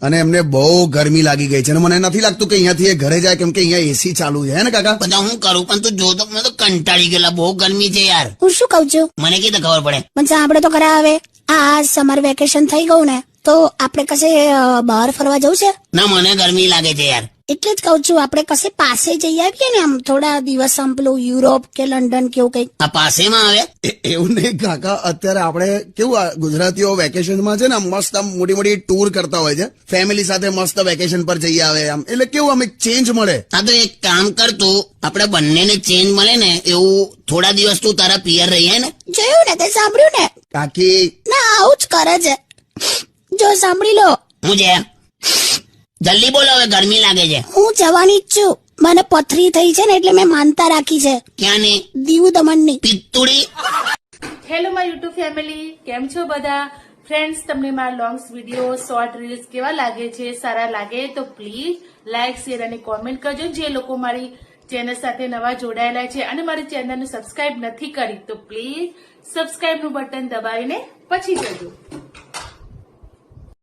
અને એમને બહુ ગરમી લાગી ગઈ છે અને મને નથી લાગતું કે અહીંયાથી એ ઘરે જાય, કેમ કે અહીંયા એસી ચાલુ છે ને કાકા. બધા હું કરું પણ તું જો તો મેં તો કંટાળી ગયેલા, બહુ ગરમી છે યાર. હું શું કઉ છું, મને કીધું ખબર પડે. પણ આપણે તો ખરા હવે આ સમર વેકેશન થઈ ગયું ને, તો આપણે કશે બહાર ફરવા જવું છે? ના, મને ગરમી લાગે છે યાર. એટલે જ કઉ છું આપણે કશે પાસે જઈ આવીએ ને, આમ થોડા દિવસ, આમ પેલું યુરોપ કે લંડન કેવું કઈક. આ પાસેમાં આવે? એવું નહીં કાકા, અત્યારે આપણે કેવું આ ગુજરાતીઓ વેકેશનમાં છે ને મસ્ત આમ મોટી મોટી ટૂર કરતા હોય છે, ફેમિલી સાથે મસ્ત વેકેશન પર જઈ આવે આમ, એટલે કેવું આમ એક ચેન્જ મળે. હા તો એક કામ કરતું, આપણે બંનેને ચેન્જ મળે ને એવું થોડા દિવસ તું તારા પિયર રહીએ ને. જોયું ને, તે સાંભળ્યું ને? કાકી ના, આવું જ કરે છે. જો સાંભળી લો. હું છે? જલ્દી બોલો, હવે ગરમી લાગે છે. હું જવાની જ છું. મને પથરી થઈ છે ને, એટલે મેં માનતા રાખી છે. ક્યાં ને? દીવ દમણની. પિત્તુડી. હેલો માય યુટ્યુબ ફેમિલી, કેમ છો બધા? ફ્રેન્ડ્સ, તમને મારા લોંગ્સ વિડીયો, શોર્ટ રીલ્સ કેવા લાગે છે? સારા લાગે તો પ્લીઝ લાઇક, શેર અને કોમેન્ટ કરજો. જે લોકો મારી ચેનલ સાથે નવા જોડાયેલા છે અને મારી ચેનલને સબસ્ક્રાઇબ નથી કરી તો પ્લીઝ સબસ્ક્રાઇબનું બટન દબાવીને પછી જજો.